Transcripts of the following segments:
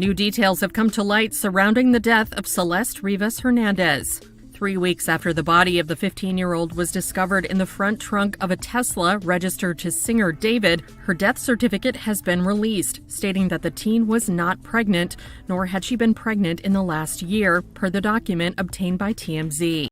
New details have come to light surrounding the death of Celeste Rivas Hernandez. 3 weeks after the body of the 15-year-old was discovered in the front trunk of a Tesla registered to singer David, her death certificate has been released, stating that the teen was not pregnant, nor had she been pregnant in the last year, per the document obtained by TMZ.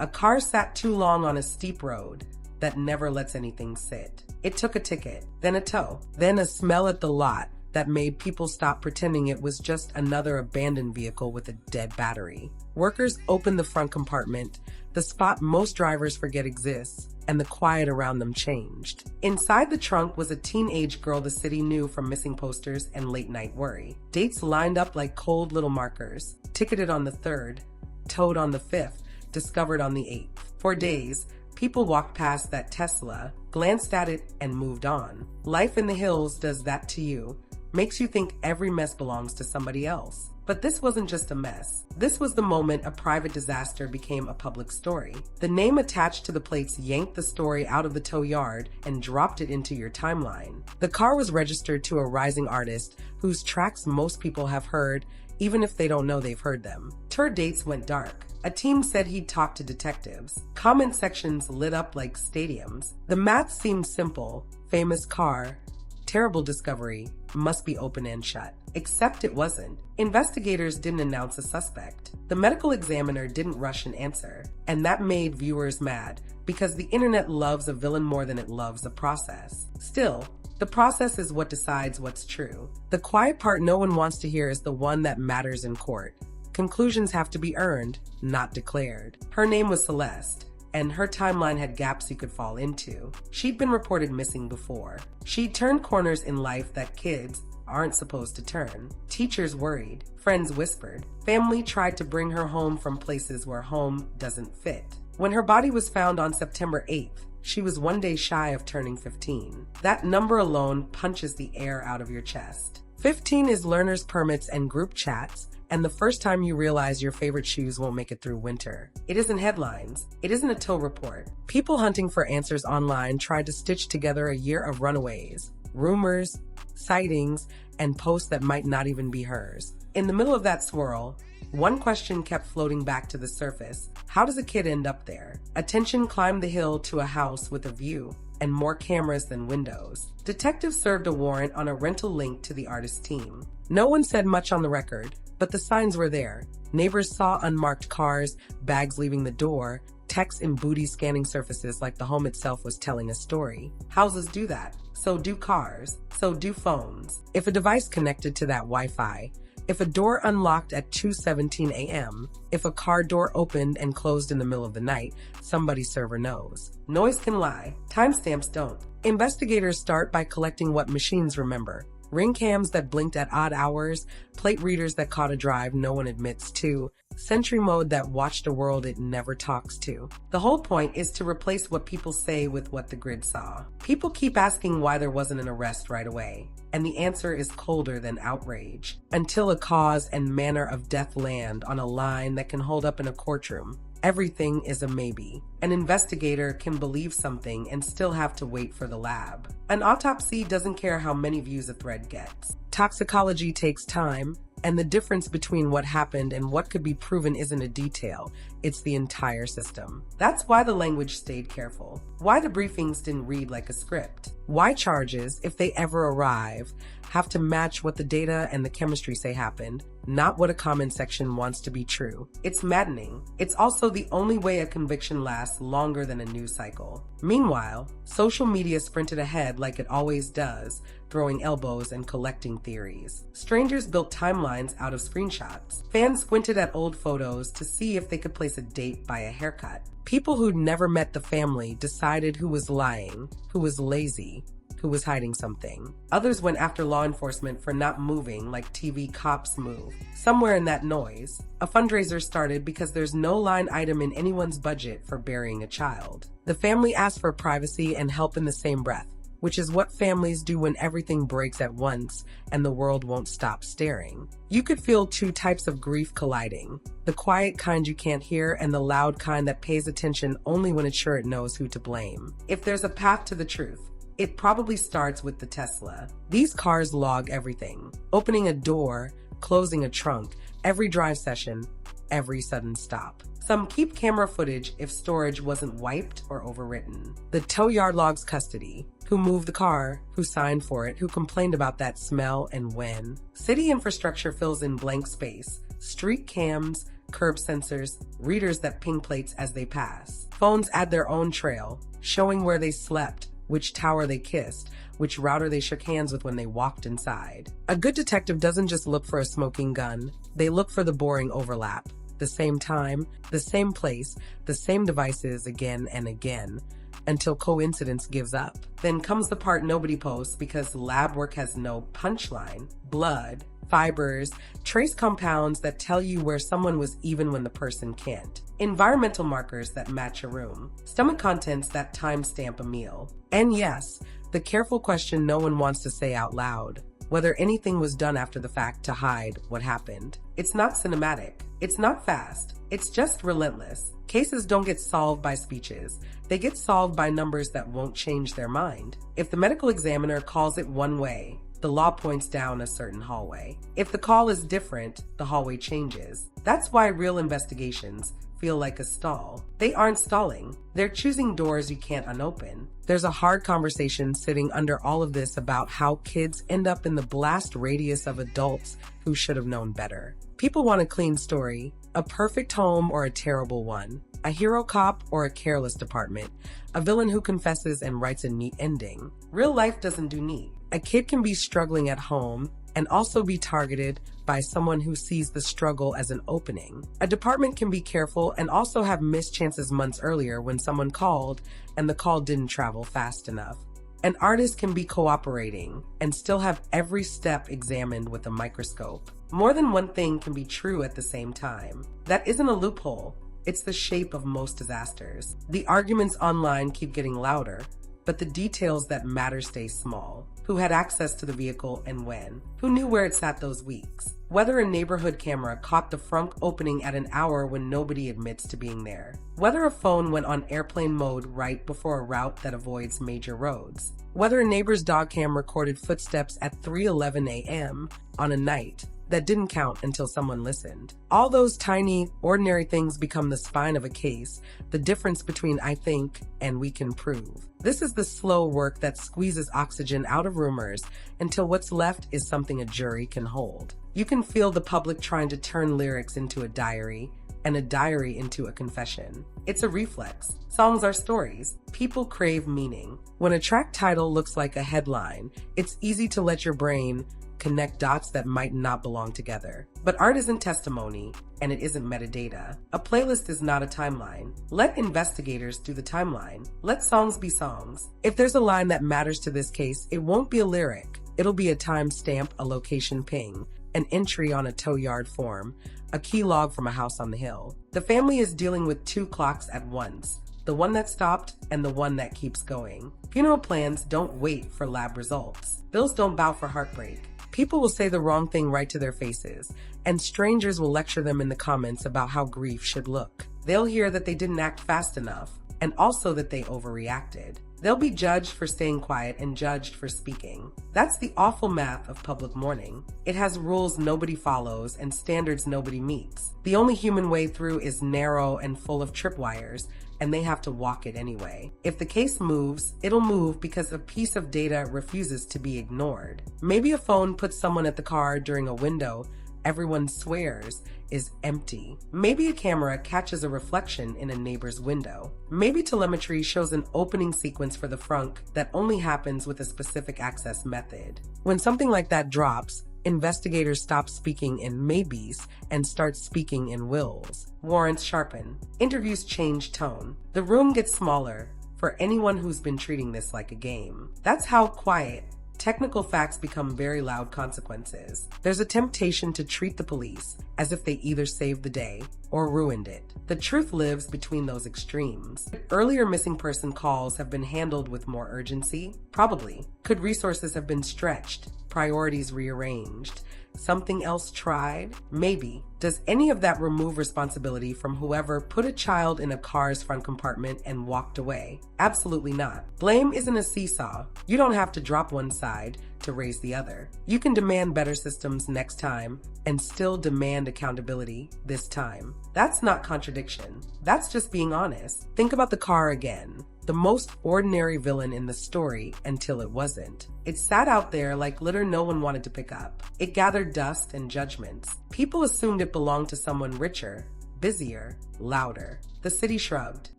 A car sat too long on a steep road that never lets anything sit. It took a ticket, then a tow, then a smell at the lot that made people stop pretending it was just another abandoned vehicle with a dead battery. Workers opened the front compartment, the spot most drivers forget exists, and the quiet around them changed. Inside the trunk was a teenage girl the city knew from missing posters and late-night worry. Dates lined up like cold little markers. Ticketed on the 3rd, towed on the 5th, discovered on the 8th. For days, people walked past that Tesla, glanced at it, and moved on. Life in the hills does that to you. Makes you think every mess belongs to somebody else. But this wasn't just a mess. This was the moment a private disaster became a public story. The name attached to the plates yanked the story out of the tow yard and dropped it into your timeline. The car was registered to a rising artist whose tracks most people have heard, even if they don't know they've heard them. Tour dates went dark. A team said he'd talked to detectives. Comment sections lit up like stadiums. The math seemed simple. Famous car, terrible discovery, must be open and shut. Except it wasn't. Investigators didn't announce a suspect. The medical examiner didn't rush an answer. And that made viewers mad, because the internet loves a villain more than it loves the process. Still, the process is what decides what's true. The quiet part no one wants to hear is the one that matters in court. Conclusions have to be earned, not declared. Her name was Celeste, and her timeline had gaps you could fall into. She'd been reported missing before. She'd turned corners in life that kids aren't supposed to turn. Teachers worried. Friends whispered. Family tried to bring her home from places where home doesn't fit. When her body was found on September 8th, she was 1 day shy of turning 15. That number alone punches the air out of your chest. 15 is learner's permits and group chats, and the first time you realize your favorite shoes won't make it through winter. It isn't headlines. It isn't a tow report. People hunting for answers online tried to stitch together a year of runaways, rumors, sightings, and posts that might not even be hers. In the middle of that swirl, one question kept floating back to the surface. How does a kid end up there? Attention climbed the hill to a house with a view and more cameras than windows. Detectives served a warrant on a rental linked to the artist's team. No one said much on the record, but the signs were there. Neighbors saw unmarked cars, bags leaving the door, texts in booty scanning surfaces like the home itself was telling a story. Houses do that. So do cars. So do phones. If a device connected to that Wi-Fi, if a door unlocked at 2:17 a.m., if a car door opened and closed in the middle of the night, somebody's server knows. Noise can lie. Timestamps don't. Investigators start by collecting what machines remember. Ring cams that blinked at odd hours, plate readers that caught a drive no one admits to, Sentry mode that watched a world it never talks to. The whole point is to replace what people say with what the grid saw. People keep asking why there wasn't an arrest right away, and the answer is colder than outrage. Until a cause and manner of death land on a line that can hold up in a courtroom, everything is a maybe. An investigator can believe something and still have to wait for the lab. An autopsy doesn't care how many views a thread gets. Toxicology takes time, and the difference between what happened and what could be proven isn't a detail, it's the entire system. That's why the language stayed careful. Why the briefings didn't read like a script. Why charges, if they ever arrive, have to match what the data and the chemistry say happened, not what a comment section wants to be true. It's maddening. It's also the only way a conviction lasts longer than a news cycle. Meanwhile, social media sprinted ahead like it always does, throwing elbows and collecting theories. Strangers built timelines out of screenshots. Fans squinted at old photos to see if they could place a date by a haircut. People who'd never met the family decided who was lying, who was lazy, who was hiding something. Others went after law enforcement for not moving like TV cops move. Somewhere in that noise, a fundraiser started because there's no line item in anyone's budget for burying a child. The family asked for privacy and help in the same breath, which is what families do when everything breaks at once and the world won't stop staring. You could feel two types of grief colliding. The quiet kind you can't hear and the loud kind that pays attention only when it's sure it knows who to blame. If there's a path to the truth, It probably starts with the Tesla. These cars log everything. Opening a door, closing a trunk, every drive session, every sudden stop. Some keep camera footage if storage wasn't wiped or overwritten. The tow yard logs custody. Who moved the car, who signed for it, who complained about that smell and when. City infrastructure fills in blank space. Street cams, curb sensors, readers that ping plates as they pass. Phones add their own trail, showing where they slept, which tower they kissed, which router they shook hands with when they walked inside. A good detective doesn't just look for a smoking gun. They look for the boring overlap. The same time, the same place, the same devices again and again, until coincidence gives up. Then comes the part nobody posts because lab work has no punchline. Blood, fibers, trace compounds that tell you where someone was even when the person can't. Environmental markers that match a room. Stomach contents that timestamp a meal. And yes, the careful question no one wants to say out loud. Whether anything was done after the fact to hide what happened. It's not cinematic. It's not fast. It's just relentless. Cases don't get solved by speeches. They get solved by numbers that won't change their mind. If the medical examiner calls it one way, the law points down a certain hallway. If the call is different, the hallway changes. That's why real investigations feel like a stall. They aren't stalling. They're choosing doors you can't unopen. There's a hard conversation sitting under all of this about how kids end up in the blast radius of adults who should have known better. People want a clean story, a perfect home or a terrible one, a hero cop or a careless department, a villain who confesses and writes a neat ending. Real life doesn't do neat. A kid can be struggling at home and also be targeted by someone who sees the struggle as an opening. A department can be careful and also have missed chances months earlier when someone called and the call didn't travel fast enough. An artist can be cooperating and still have every step examined with a microscope. More than one thing can be true at the same time. That isn't a loophole. It's the shape of most disasters. The arguments online keep getting louder, but the details that matter stay small. Who had access to the vehicle and when? Who knew where it sat those weeks? Whether a neighborhood camera caught the front opening at an hour when nobody admits to being there. Whether a phone went on airplane mode right before a route that avoids major roads. Whether a neighbor's dog cam recorded footsteps at 3:11 a.m. on a night that didn't count until someone listened. All those tiny, ordinary things become the spine of a case, the difference between I think and we can prove. This is the slow work that squeezes oxygen out of rumors until what's left is something a jury can hold. You can feel the public trying to turn lyrics into a diary and a diary into a confession. It's a reflex. Songs are stories. People crave meaning. When a track title looks like a headline, it's easy to let your brain connect dots that might not belong together. But art isn't testimony, and it isn't metadata. A playlist is not a timeline. Let investigators do the timeline. Let songs be songs. If there's a line that matters to this case, it won't be a lyric. It'll be a timestamp, a location ping, an entry on a tow yard form, a key log from a house on the hill. The family is dealing with two clocks at once, the one that stopped and the one that keeps going. Funeral plans don't wait for lab results. Bills don't bow for heartbreak. People will say the wrong thing right to their faces, and strangers will lecture them in the comments about how grief should look. They'll hear that they didn't act fast enough, and also that they overreacted. They'll be judged for staying quiet and judged for speaking. That's the awful math of public mourning. It has rules nobody follows and standards nobody meets. The only human way through is narrow and full of tripwires, and they have to walk it anyway. If the case moves, it'll move because a piece of data refuses to be ignored. Maybe a phone puts someone at the car during a window everyone swears is empty. Maybe a camera catches a reflection in a neighbor's window. Maybe telemetry shows an opening sequence for the frunk that only happens with a specific access method. When something like that drops, investigators stop speaking in maybes and start speaking in wills. Warrants sharpen. Interviews change tone. The room gets smaller for anyone who's been treating this like a game. That's how quiet technical facts become very loud consequences. There's a temptation to treat the police as if they either saved the day or ruined it. The truth lives between those extremes. Could earlier missing person calls have been handled with more urgency? Probably. Could resources have been stretched? Priorities rearranged. Something else tried? Maybe. Does any of that remove responsibility from whoever put a child in a car's front compartment and walked away? Absolutely not. Blame isn't a seesaw. You don't have to drop one side to raise the other. You can demand better systems next time and still demand accountability this time. That's not contradiction. That's just being honest. Think about the car again. The most ordinary villain in the story until it wasn't. It sat out there like litter no one wanted to pick up. It gathered dust and judgments. People assumed it belonged to someone richer, busier, louder. The city shrugged.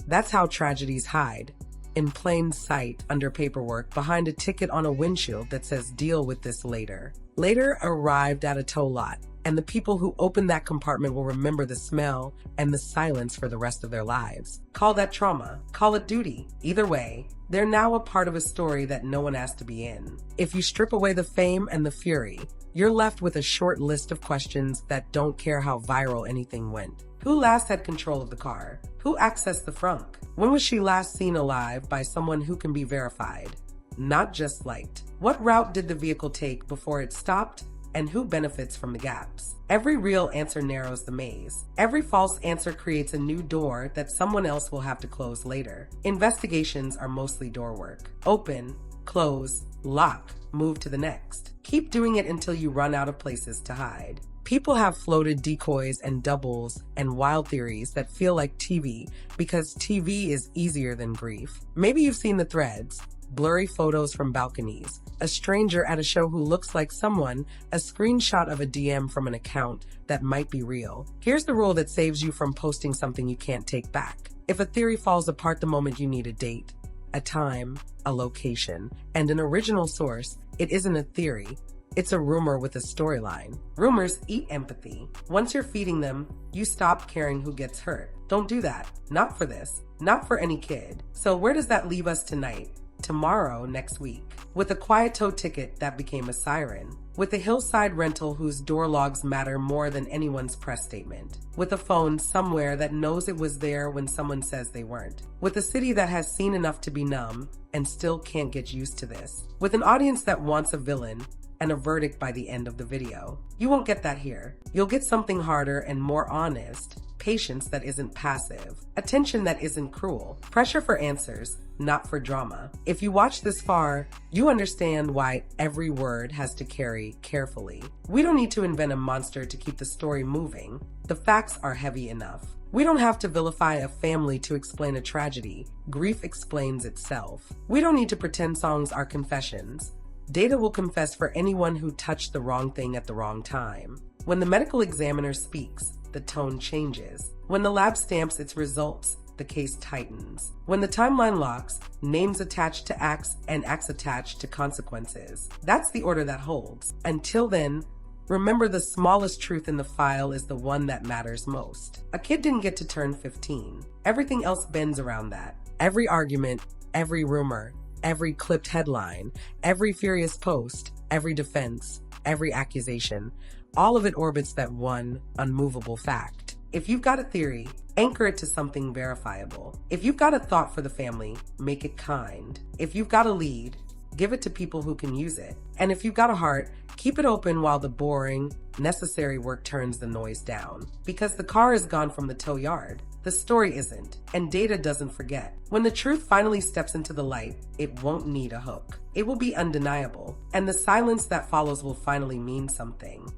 That's how tragedies hide. In plain sight, under paperwork, behind a ticket on a windshield that says deal with this later. Later arrived at a tow lot, and the people who opened that compartment will remember the smell and the silence for the rest of their lives. Call that trauma, call it duty. Either way, they're now a part of a story that no one asked to be in. If you strip away the fame and the fury, you're left with a short list of questions that don't care how viral anything went. Who last had control of the car? Who accessed the frunk? When was she last seen alive by someone who can be verified, not just liked? What route did the vehicle take before it stopped? And who benefits from the gaps? Every real answer narrows the maze. Every false answer creates a new door that someone else will have to close later. Investigations are mostly door work. Open, close, lock, move to the next. Keep doing it until you run out of places to hide. People have floated decoys and doubles and wild theories that feel like TV because TV is easier than grief. Maybe you've seen the threads. Blurry photos from balconies, a stranger at a show who looks like someone, a screenshot of a DM from an account that might be real. Here's the rule that saves you from posting something you can't take back. If a theory falls apart the moment you need a date, a time, a location, and an original source, it isn't a theory. It's a rumor with a storyline. Rumors eat empathy. Once you're feeding them, you stop caring who gets hurt. Don't do that. Not for this. Not for any kid. So where does that leave us tonight? Tomorrow, next week, with a quiet tow ticket that became a siren, with a hillside rental whose door logs matter more than anyone's press statement, with a phone somewhere that knows it was there when someone says they weren't, with a city that has seen enough to be numb and still can't get used to this, with an audience that wants a villain and a verdict by the end of the video. You won't get that here. You'll get something harder and more honest, patience that isn't passive, attention that isn't cruel, pressure for answers, not for drama. If you watch this far, you understand why every word has to carry carefully. We don't need to invent a monster to keep the story moving. The facts are heavy enough. We don't have to vilify a family to explain a tragedy. Grief explains itself. We don't need to pretend songs are confessions. Data will confess for anyone who touched the wrong thing at the wrong time. When the medical examiner speaks, the tone changes. When the lab stamps its results, the case tightens. When the timeline locks, names attached to acts and acts attached to consequences. That's the order that holds. Until then, remember the smallest truth in the file is the one that matters most. A kid didn't get to turn 15. Everything else bends around that. Every argument, every rumor, every clipped headline, every furious post, every defense, every accusation, all of it orbits that one unmovable fact. If you've got a theory, anchor it to something verifiable. If you've got a thought for the family, make it kind. If you've got a lead, give it to people who can use it. And if you've got a heart, keep it open while the boring, necessary work turns the noise down. Because the car is gone from the tow yard. The story isn't, and data doesn't forget. When the truth finally steps into the light, it won't need a hook. It will be undeniable, and the silence that follows will finally mean something.